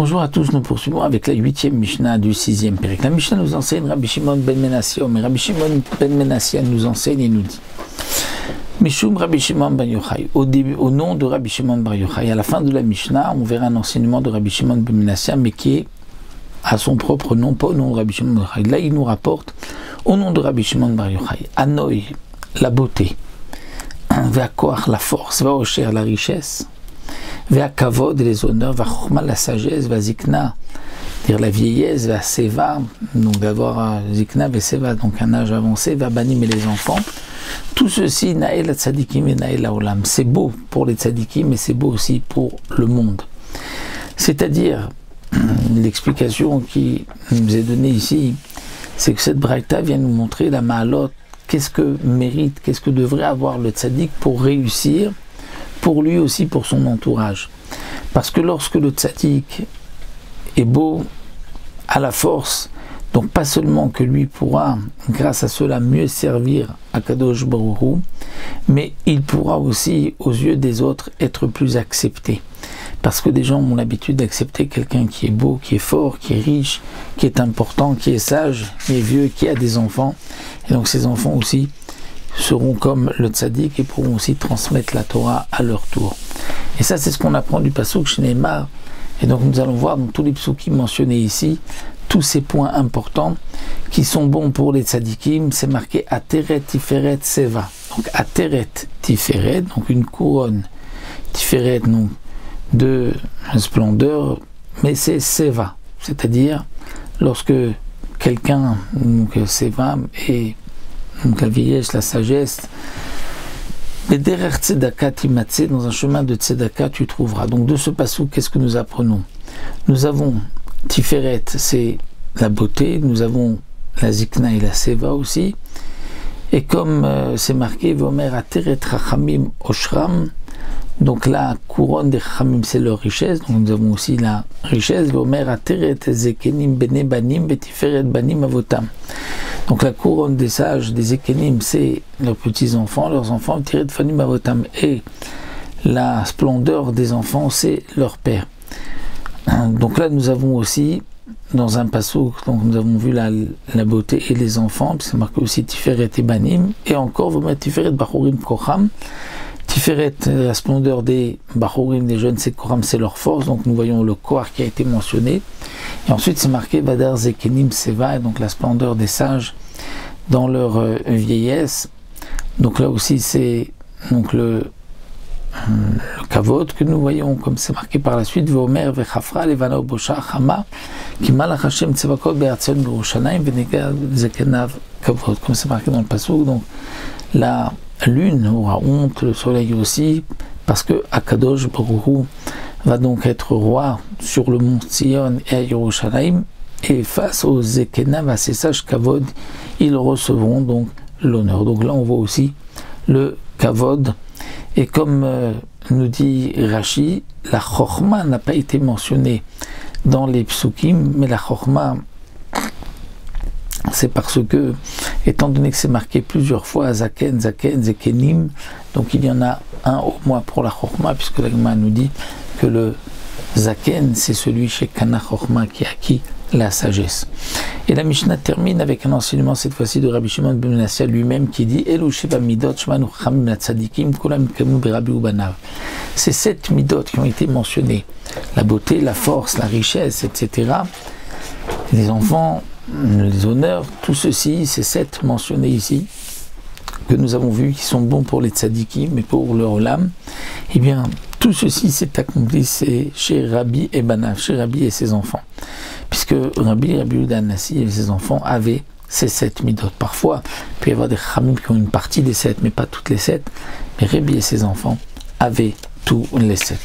Bonjour à tous, nous poursuivons avec la 8e Mishnah du 6e Pérec. La Mishnah nous enseigne Rabbi Shimon ben Menasia, mais Rabbi Shimon ben Menasia nous enseigne et nous dit Mishum Rabbi Shimon bar Yochai, au nom de Rabbi Shimon bar Yochai. À la fin de la Mishnah, on verra un enseignement de Rabbi Shimon ben Menasia, mais qui est à son propre nom, pas au nom de Rabbi Shimon bar Yochai. Là, il nous rapporte au nom de Rabbi Shimon bar Yochai, Anoï, la beauté, Ve'akoach, la force, Ve'osher, la richesse, Ve'akavod, les honneurs, Ve'chokhma, la sagesse, Ve'zikna, dire la vieillesse, Ve'seva, donc d'avoir Zikna, Ve'seva, donc un âge avancé, Ve'banim et les enfants. Tout ceci, Naël tzadikim et Naël haolam, c'est beau pour les tzadikim, mais c'est beau aussi pour le monde. C'est-à-dire, l'explication qui nous est donnée ici, c'est que cette braïta vient nous montrer la ma'alot, qu'est-ce que mérite, qu'est-ce que devrait avoir le tzadik pour réussir, pour lui aussi, pour son entourage. Parce que lorsque le tzadik est beau, à la force, donc pas seulement que lui pourra, grâce à cela, mieux servir à Kadosh Baruch Hu, mais il pourra aussi, aux yeux des autres, être plus accepté. Parce que des gens ont l'habitude d'accepter quelqu'un qui est beau, qui est fort, qui est riche, qui est important, qui est sage, qui est vieux, qui a des enfants. Et donc ces enfants aussi seront comme le tzaddik et pourront aussi transmettre la Torah à leur tour. Et ça, c'est ce qu'on apprend du pasuk Shneimar. Et donc nous allons voir dans tous les psukim mentionnés ici, tous ces points importants qui sont bons pour les tzadikim. C'est marqué Ateret Tiferet Seva. Donc Ateret Tiferet, donc une couronne Tiferet, donc de splendeur, mais c'est Seva, c'est-à-dire lorsque quelqu'un, donc Seva, et donc la vieillesse, la sagesse, mais derrière Tzedaka Timatse, dans un chemin de Tzedaka, tu trouveras. Donc de ce passage, qu'est-ce que nous apprenons? Nous avons Tiferet, c'est la beauté, nous avons la Zikna et la Seva aussi, et comme c'est marqué, Vomer Ateret Rachamim Oshram, donc la couronne des Chachamim, c'est leur richesse, donc nous avons aussi la richesse, Vomer Ateret Zekenim Bene Banim Betiferet Banim Avotam. Donc la couronne des sages, des Zekenim, c'est leurs petits-enfants, leurs enfants, Tiret Fanim Avotam, et la splendeur des enfants, c'est leur père. Donc là, nous avons aussi, dans un passouk, donc nous avons vu la beauté et les enfants, puis c'est marqué aussi Tiferet et Banim, et encore, Vomer Tiferet Bachurim Kocham. Tiferet, la splendeur des Bachurim, des jeunes, c'est Koram, c'est leur force, donc nous voyons le Kohar qui a été mentionné. Et ensuite, c'est marqué Vadar Zekenim Seva, donc la splendeur des sages dans leur vieillesse. Donc là aussi, c'est donc le kavod que nous voyons, comme c'est marqué par la suite, Vomer Vechafra Levana Bosha Chama, Kimalach Hashem Tzevakot Be'atzon Berushalayim Venega Zekenav Kavod, comme c'est marqué dans le passouk. Donc la lune aura honte, le soleil aussi, parce que Akadosh Baruch Hu va donc être roi sur le mont Sion et à Yerushalayim, et face aux Zekenav, à ces sages Kavod, ils recevront donc l'honneur. Donc là on voit aussi le Kavod, et comme nous dit Rashi, la Chokhma n'a pas été mentionnée dans les psukim, mais la Chokhma, c'est parce que, étant donné que c'est marqué plusieurs fois Zaken, Zaken, Zekenim, donc il y en a un au moins pour la Chokhma, puisque la Gemara nous dit que le Zaken, c'est celui chez Kana Chokhma qui a acquis la sagesse. Et la Mishnah termine avec un enseignement cette fois-ci de Rabbi Shimon ben Menasia lui-même qui dit Elu Sheva Midot Shmanu Chamim la Tzadikim Kulam Kamu Berabi Ubanav. Ces 7 midot qui ont été mentionnées, la beauté, la force, la richesse, etc., les enfants, les honneurs, tout ceci, ces 7 mentionnés ici, que nous avons vus, qui sont bons pour les tzadikim et pour leur olam, eh bien, tout ceci s'est accompli chez Rabbi et Banav, chez Rabbi et ses enfants. Puisque Rabbi Yehuda Hanassi et ses enfants avaient ces 7 midot. Parfois, il peut y avoir des Chachamim qui ont une partie des 7, mais pas toutes les 7. Mais Rabbi et ses enfants avaient tous les 7.